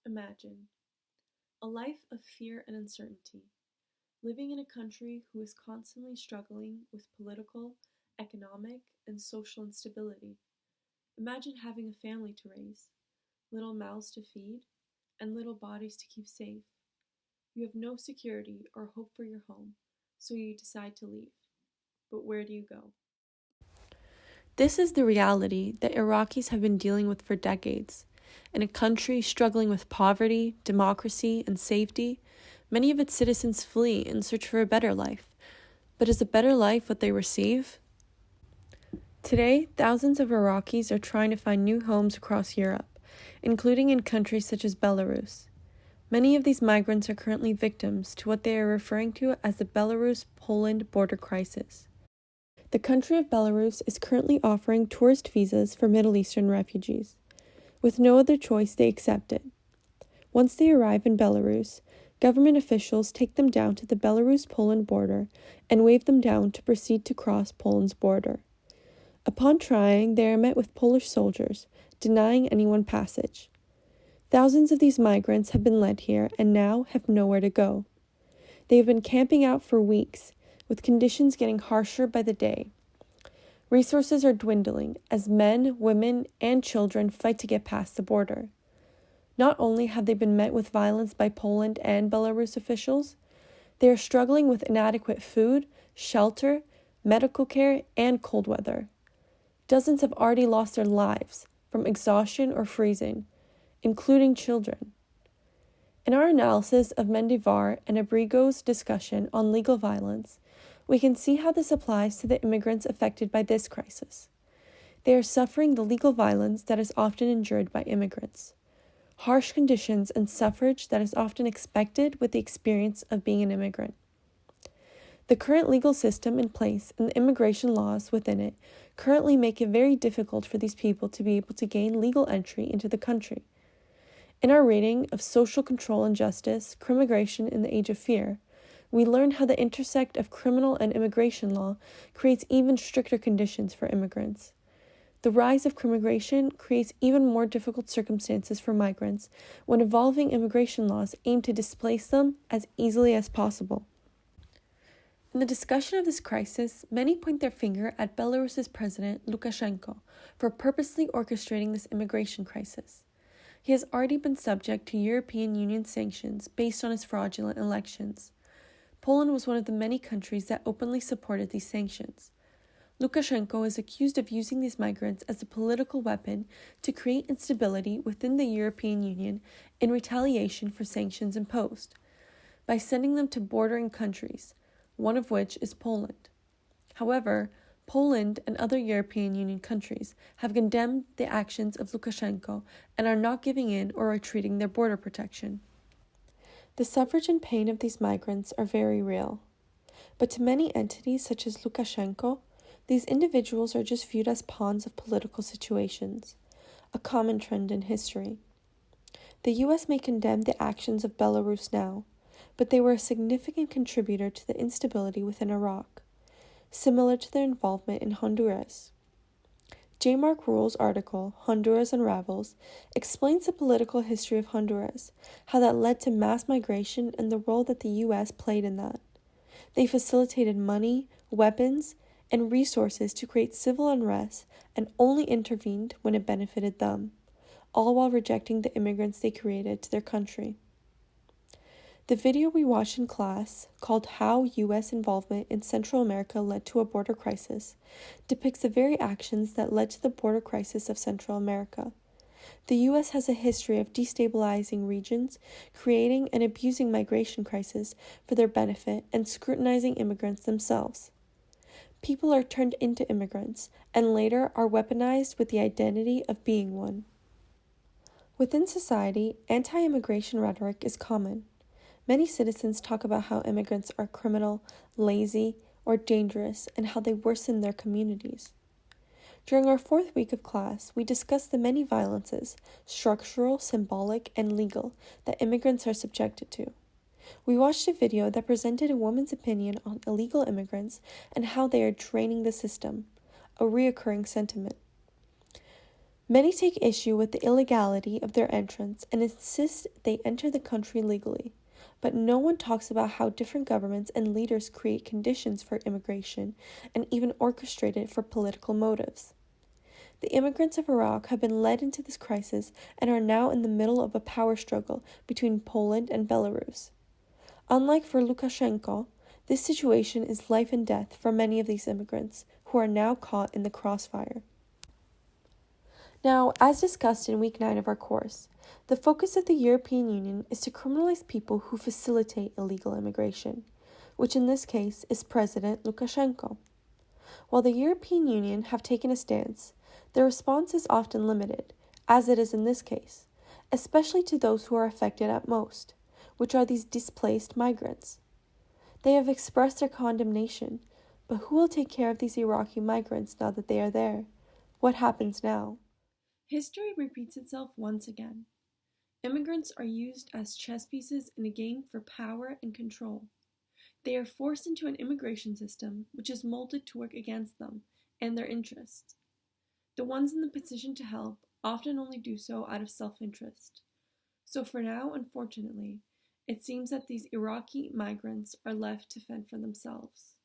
Imagine a life of fear and uncertainty, living in a country who is constantly struggling with political, economic, and social instability. Imagine having a family to raise, little mouths to feed, and little bodies to keep safe. You have no security or hope for your home, so you decide to leave. But where do you go? This is the reality that Iraqis have been dealing with for decades. In a country struggling with poverty, democracy, and safety, many of its citizens flee in search for a better life. But is a better life what they receive? Today, thousands of Iraqis are trying to find new homes across Europe, including in countries such as Belarus. Many of these migrants are currently victims to what they are referring to as the Belarus-Poland border crisis. The country of Belarus is currently offering tourist visas for Middle Eastern refugees. With no other choice, they accept it. Once they arrive in Belarus, government officials take them down to the Belarus-Poland border and wave them down to proceed to cross Poland's border. Upon trying, they are met with Polish soldiers, denying anyone passage. Thousands of these migrants have been led here and now have nowhere to go. They have been camping out for weeks, with conditions getting harsher by the day. Resources are dwindling as men, women, and children fight to get past the border. Not only have they been met with violence by Poland and Belarus officials, they are struggling with inadequate food, shelter, medical care, and cold weather. Dozens have already lost their lives from exhaustion or freezing, including children. In our analysis of Mendivar and Abrigo's discussion on legal violence, we can see how this applies to the immigrants affected by this crisis. They are suffering the legal violence that is often endured by immigrants, harsh conditions and suffrage that is often expected with the experience of being an immigrant. The current legal system in place and the immigration laws within it currently make it very difficult for these people to be able to gain legal entry into the country. In our reading of Social Control and Justice, Crimmigration in the Age of Fear, we learn how the intersect of criminal and immigration law creates even stricter conditions for immigrants. The rise of crimmigration creates even more difficult circumstances for migrants when evolving immigration laws aim to displace them as easily as possible. In the discussion of this crisis, many point their finger at Belarus's president, Lukashenko, for purposely orchestrating this immigration crisis. He has already been subject to European Union sanctions based on his fraudulent elections. Poland was one of the many countries that openly supported these sanctions. Lukashenko is accused of using these migrants as a political weapon to create instability within the European Union in retaliation for sanctions imposed, by sending them to bordering countries, one of which is Poland. However, Poland and other European Union countries have condemned the actions of Lukashenko and are not giving in or retreating their border protection. The suffrage and pain of these migrants are very real. But to many entities such as Lukashenko, these individuals are just viewed as pawns of political situations, a common trend in history. The U.S. may condemn the actions of Belarus now, but they were a significant contributor to the instability within Iraq, similar to their involvement in Honduras. J. Mark Rule's article, Honduras Unravels, explains the political history of Honduras, how that led to mass migration and the role that the U.S. played in that. They facilitated money, weapons, and resources to create civil unrest and only intervened when it benefited them, all while rejecting the immigrants they created to their country. The video we watched in class, called How U.S. Involvement in Central America Led to a Border Crisis, depicts the very actions that led to the border crisis of Central America. The U.S. has a history of destabilizing regions, creating and abusing migration crises for their benefit, and scrutinizing immigrants themselves. People are turned into immigrants, and later are weaponized with the identity of being one. Within society, anti-immigration rhetoric is common. Many citizens talk about how immigrants are criminal, lazy, or dangerous, and how they worsen their communities. During our 4th week of class, we discussed the many violences, structural, symbolic, and legal, that immigrants are subjected to. We watched a video that presented a woman's opinion on illegal immigrants and how they are draining the system, a reoccurring sentiment. Many take issue with the illegality of their entrance and insist they enter the country legally, but no one talks about how different governments and leaders create conditions for immigration and even orchestrate it for political motives. The immigrants of Iraq have been led into this crisis and are now in the middle of a power struggle between Poland and Belarus. Unlike for Lukashenko, this situation is life and death for many of these immigrants, who are now caught in the crossfire. Now, as discussed in week 9 of our course, the focus of the European Union is to criminalize people who facilitate illegal immigration, which in this case is President Lukashenko. While the European Union have taken a stance, their response is often limited, as it is in this case, especially to those who are affected at most, which are these displaced migrants. They have expressed their condemnation, but who will take care of these Iraqi migrants now that they are there? What happens now? History repeats itself once again. Immigrants are used as chess pieces in a game for power and control. They are forced into an immigration system which is molded to work against them and their interests. The ones in the position to help often only do so out of self-interest. So for now, unfortunately, it seems that these Iraqi migrants are left to fend for themselves.